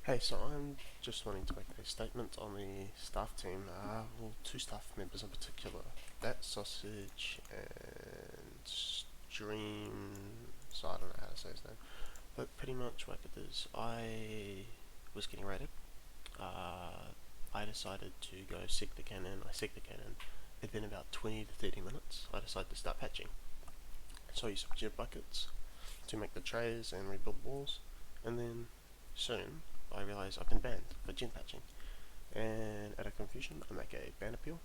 Hey, so I'm just wanting to make a statement on the staff team. Well, two staff members in particular. That Sausage and Stream. So I don't know how to say his name. But pretty much what it is, I was getting raided. I decided to go seek the cannon. I seek the cannon. It'd been about 20 to 30 minutes. I decided to start patching. So I used some gem buckets to make the trays and rebuild walls. And then soon I realise I've been banned for gen patching, and out of confusion I make a ban appeal.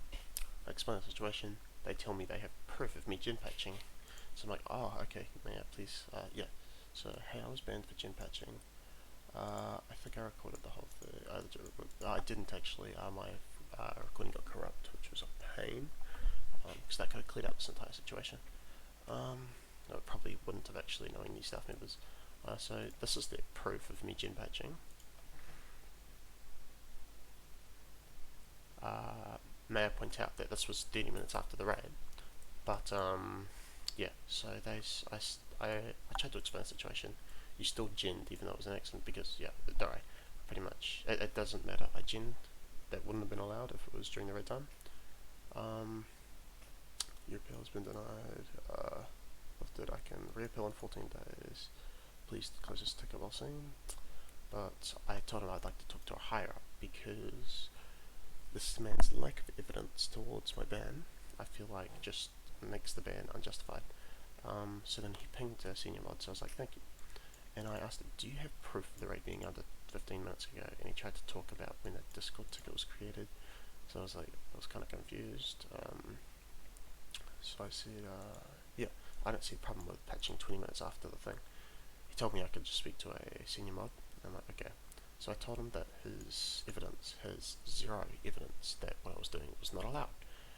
I explain the situation. They tell me they have proof of me gen patching, so I'm like, oh okay, yeah, please, yeah. So hey, I was banned for gen patching. I think I recorded the whole thing. I didn't actually. My recording got corrupt, which was a pain, because that could have cleared up this entire situation. I probably wouldn't have actually knowing these staff members. So this is the proof of me gen patching. May I point out that this was 30 minutes after the raid, but yeah. So I tried to explain the situation. You still ginned even though it was an accident because yeah, die. Pretty much, it doesn't matter. I ginned. That wouldn't have been allowed if it was during the raid time. Your appeal has been denied. Lifted. I can reappeal in 14 days. Please close this ticket while seen. But I told him I'd like to talk to a higher up because this man's lack of evidence towards my ban, I feel like, just makes the ban unjustified. So then he pinged a senior mod, so I was like, thank you. And I asked him, do you have proof of the raid being under 15 minutes ago? And he tried to talk about when a Discord ticket was created. So I was like, I was kind of confused. So I said, yeah, I don't see a problem with patching 20 minutes after the thing. He told me I could just speak to a senior mod. I'm like, okay. So I told him that his evidence has zero evidence that what I was doing was not allowed.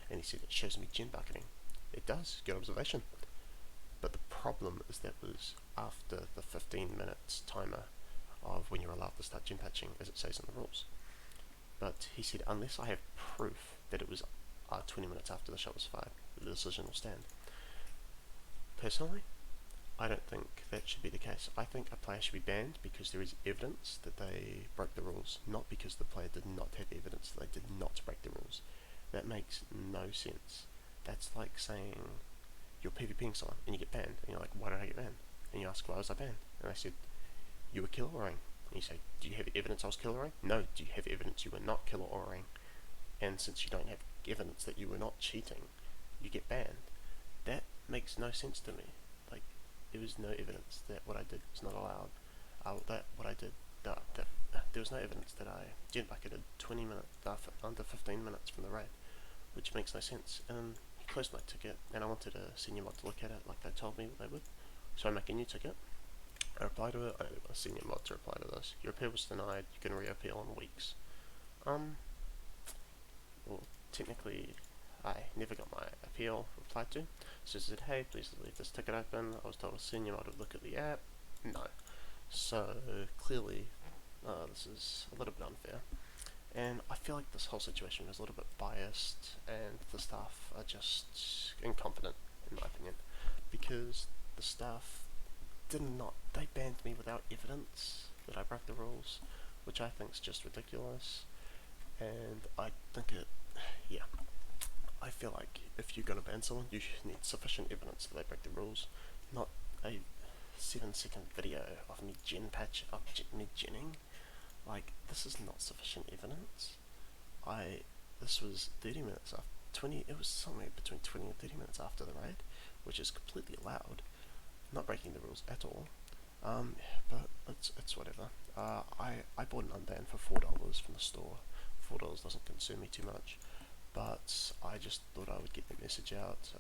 And he said, it shows me gen bucketing. It does, good observation. But the problem is that was after the 15 minutes timer of when you're allowed to start gen patching, as it says in the rules. But he said, unless I have proof that it was 20 minutes after the shot was fired, the decision will stand. Personally, I don't think that should be the case. I think a player should be banned because there is evidence that they broke the rules, not because the player did not have evidence that they did not break the rules. That makes no sense. That's like saying you're PvPing someone and you get banned, and you're like, why did I get banned? And you ask, why was I banned? And I said, you were killer oring. And you say, do you have evidence I was killer oring? No. Do you have evidence you were not killer oring? And since you don't have evidence that you were not cheating, you get banned. That makes no sense to me. Like, there was no evidence that what I did was not allowed. There was no evidence that I gen bucketed 20 minutes under 15 minutes from the raid, which makes no sense. And he closed my ticket, and I wanted a senior mod to look at it like they told me they would. So I make a new ticket. I reply to it. I need a senior mod to reply to this. Your appeal was denied. You can reappeal in weeks. Well, technically, I never got my appeal replied to. So it said, hey, please leave this ticket open. I was told a senior mod would look at the app. No. So clearly, this is a little bit unfair. And I feel like this whole situation is a little bit biased, and the staff are just incompetent, in my opinion, because the staff they banned me without evidence that I broke the rules, which I think is just ridiculous. And I think yeah, I feel like if you're going to ban someone, you need sufficient evidence that they break the rules, not a 7-second video of me me genning. Like, this is not sufficient evidence. This was 30 minutes after, it was somewhere between 20 and 30 minutes after the raid, which is completely allowed, not breaking the rules at all. But it's whatever. I bought an unban for $4 from the store. $4 doesn't concern me too much, but I just thought I would get the message out.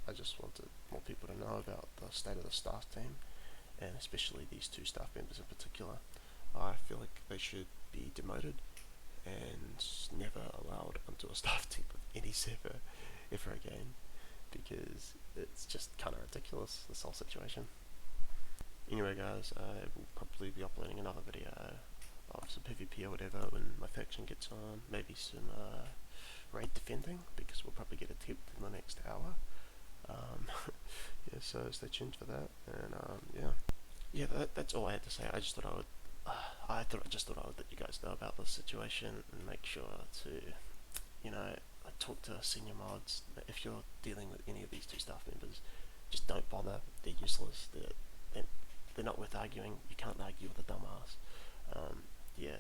I just wanted more people to know about the state of the staff team, and especially these two staff members in particular. I feel like they should be demoted and never allowed onto a staff team of any server ever again, because it's just kind of ridiculous, this whole situation. Anyway guys, I will probably be uploading another video of some PvP or whatever when my faction gets on, maybe some raid defending, because we'll probably get a tip in the next hour. Yeah, so stay tuned for that, and yeah, that's all I had to say. I just thought I would I just thought I would let you guys know about this situation and make sure to, you know, talk to senior mods. If you're dealing with any of these two staff members, just don't bother. They're useless. They're not worth arguing. You can't argue with a dumbass.